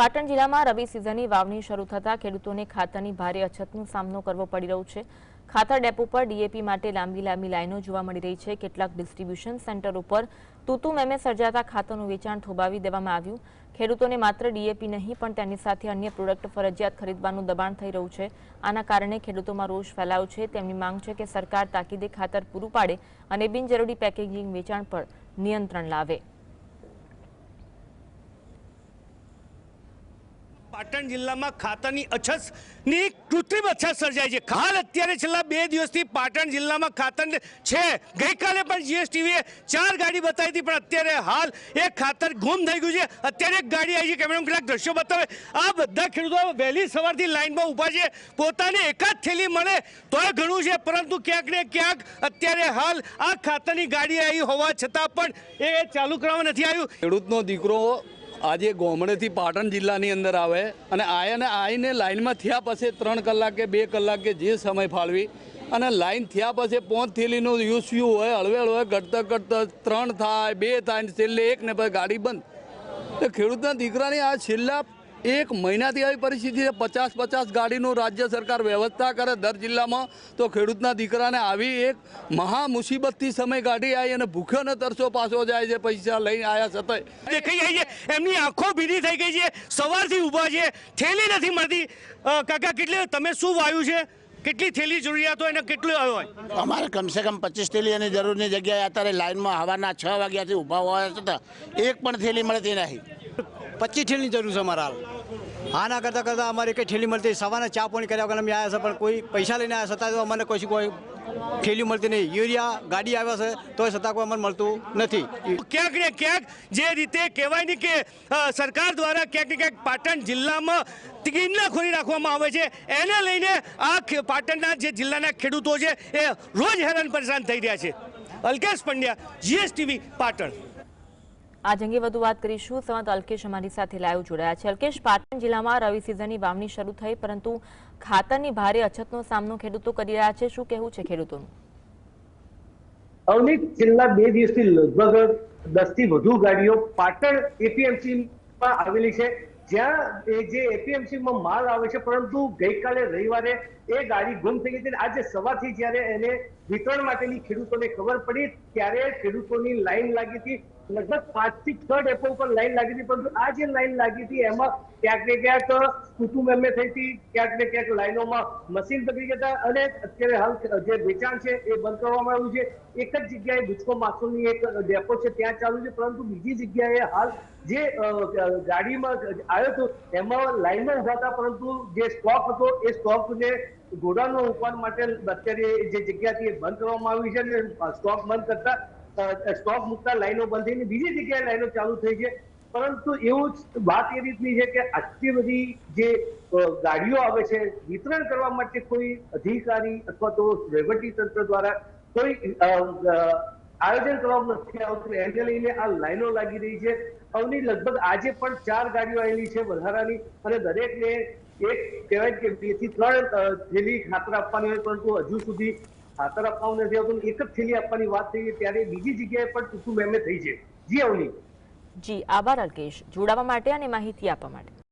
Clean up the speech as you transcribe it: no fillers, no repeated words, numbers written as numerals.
પાટણ જિલ્લામાં રવિ સિઝનની વાવણી શરૂ થતા ખેડૂતોને ખાતરની ભારે અછતનો સામનો કરવો પડી રહ્યો છે। ખાતર ડેપો પર ડીએપી માટે લાંબી લાઈનો જોવા મળી રહી છે। કેટલાક ડિસ્ટ્રીબ્યુશન સેન્ટર ઉપર તૂતુ મેમે સર્જાતા ખાતરનું વેચાણ થોભાવી દેવામાં આવ્યું। ખેડૂતોને માત્ર ડીએપી નહીં પણ તેની સાથે અન્ય પ્રોડક્ટ ફરજિયાત ખરીદવાનું દબાણ થઈ રહ્યું છે। આના કારણે ખેડૂતોમાં રોષ ફેલાયો છે। તેમની માંગ છે કે સરકાર તાકીદે ખાતર પૂરું પાડે અને બિનજરૂરી પેકેજિંગ વેચાણ પર નિયંત્રણ લાવે। પાટણ જિલ્લામાં ખાતરની અછતની કૃત્રિમ અછત સર્જાઈ છે। હાલ અત્યારે છેલ્લા 2 દિવસથી પાટણ જિલ્લામાં ખાતર છે। ગઈકાલે પણ જીએસટીવીએ 4 ગાડી બતાવી હતી, પણ અત્યારે હાલ એક ખાતર ગુમ થઈ ગયું છે। અત્યારે એક ગાડી આવી છે, કેમેરામાં કેટલાક દ્રશ્યો બતાવે। આ બધા ખેડૂતો વહેલી સવારથી લાઈનમાં ઊભા છે। પોતાને એકાદ થેલી મળે તોય ઘણું છે, પરંતુ ક્યાંક ને ક્યાંક અત્યારે હાલ આ ખાતરની ગાડી આવી હોવા છતાં પણ એ ચાલુ કરવામાં નથી આવ્યું। ખેડૂતનો દીકરો આજે ગોમડેથી પાટણ જિલ્લાની અંદર આવે અને આવીને લાઈનમાં થયા પછી 3 કલાક કે 2 કલાક કે જે સમય ફાળવી અને લાઈન થયા પછી 5 થેલીનો યુસયુ હોય, હળવેળ હોય, ઘટતા 3 થાય, 2 થાય ને છેલ્લે 1 ને પછી ગાડી બંધ। એ ખેડૂતના દીકરાની આ છેલ્લા 1 મહિનાથી આવી પરિસ્થિતિ છે। 50 ગાડીનું રાજ્ય સરકાર વ્યવસ્થા કરે દર જિલ્લામાં, તો ખેડૂતના દીકરાને આવી એક મહા મુસીબતથી સમય કાઢી આવી અને ભૂખ્યો ને તરસો પાછો જાય છે, પૈસા લઈને આવ્યા છતાંય દેખાઈ જાય છે। એમની આંખો ભીની થઈ ગઈ છે, સવારથી ઊભા છે, થેલી નથી મળતી। કાકા, કેટલી તમે શું વાયું છે? કેટલી થેલી જરૂરિયાત હોય અને કેટલું આવ્યો હોય? અમારે કમસે કમ 25 થેલીની જરૂરની જગ્યાએ અત્યારે લાઈનમાં હવાના 6 વાગ્યાથી ઊભા હોવા છતાં એક પણ થેલી મળતી નહીં। 25 થેલીની જરૂર છે અમારા હાલ। આના કરતાં અમારે કંઈ થેલી મળતી, સવારના ચા પાણી કર્યા વગર અમે આવ્યા છે, પણ કોઈ પૈસા લઈને આવ્યા છતાં તો અમને કોઈ થેલી મળતી નહીં। યુરિયા ગાડી આવ્યા છે તોય છતાં કોઈ અમને મળતું નથી। ક્યાંક ને ક્યાંક જે રીતે કહેવાય ને કે સરકાર દ્વારા ક્યાંક ને ક્યાંક પાટણ જિલ્લામાં કિન્નાખોરી રાખવામાં આવે છે, એને લઈને આ પાટણના જે જિલ્લાના ખેડૂતો છે એ રોજ હેરાન પરેશાન થઈ રહ્યા છે। અલ્કેશ પંડ્યા, જીએસટીવી, પાટણ। આ અંગે વધુ વાત કરીશું। સંવાદ અલ્કેશ અમારી સાથે લાઈવ જોડાયા છે। અલ્કેશ, પાટણ જિલ્લામાં રવિ સિઝનની વાવણી શરૂ થઈ, પરંતુ ખાતરની ભારે અછતનો સામનો ખેડૂતો કરી રહ્યા છે। શું કહેવું છે ખેડૂતોનું? અવનીત, છેલ્લા 2 દિવસથી લગભગ 10 થી વધુ ગાડીઓ પાટણ એપીએમસીમાં આવેલી છે, જ્યાં જે એપીએમસીમાં માલ આવે છે, પરંતુ ગઈકાલે રવિવારે એ ગાડી ગુમ થઈ ગઈ હતી। આજે સવારથી જ્યારે એને વિતરણ માટેની ખેડૂતોને ખબર પડી ત્યારે ખેડૂતોની લાઈન લાગી હતી। લગભગ 5 થી 6 ડેપો ઉપર લાઈન લાગી હતી, પરંતુ આ જે લાઈન લાગી હતી એમાં ક્યાંક ને ક્યાંક કુટુંબ એમને થઈ હતી, ક્યાંક ને ક્યાંક લાઈનોમાં મશીન પકડી ગયા અને અત્યારે હાલ જે વેચાણ છે એ બંધ કરવામાં આવ્યું છે। એક જ જગ્યાએ ગુજકો માસોની એક ડેપો છે ત્યાં ચાલુ છે, પરંતુ બીજી જગ્યાએ હાલ જે ગાડીમાં આવ્યો હતો એમાં લાઈનમાં ઉભા હતા, પરંતુ જે સ્ટોક હતો એ સ્ટોકને ગોડાઉનમાં મૂકવા માટે અત્યારે જે જગ્યાથી બંધ કરવામાં આવી છે અને સ્ટોક બંધ કરતા સ્ટોક મૂકતા લાઈનો બંધ થઈને બીજી જગ્યાએ લાઈનો ચાલુ થઈ છે। પરંતુ એવું વાત એ રીતની છે કે આટલી બધી જે ગાડીઓ આવે છે, વિતરણ કરવા માટે કોઈ અધિકારી અથવા તો વહીવટી તંત્ર દ્વારા કોઈ આયોજન કરવામાં નથી આવતું, એને લઈને આ લાઈનો લાગી રહી છે। અવની લગભગ આજે પણ 4 ગાડીઓ આવેલી છે વધારાની, અને દરેકને એક કહેવાય કે 2 થી 3 થેલી ખાતર આપવાની હોય, પરંતુ હજુ સુધી ખાતર આપવાનું નથી આવતું। એક જ થેલી આપવાની વાત થઈ ત્યારે બીજી જગ્યાએ પણ ટૂંકું મેમે થઈ છે। જી અવની। જી, આભાર અલ્કેશ, જોડાવા માટે અને માહિતી આપવા માટે।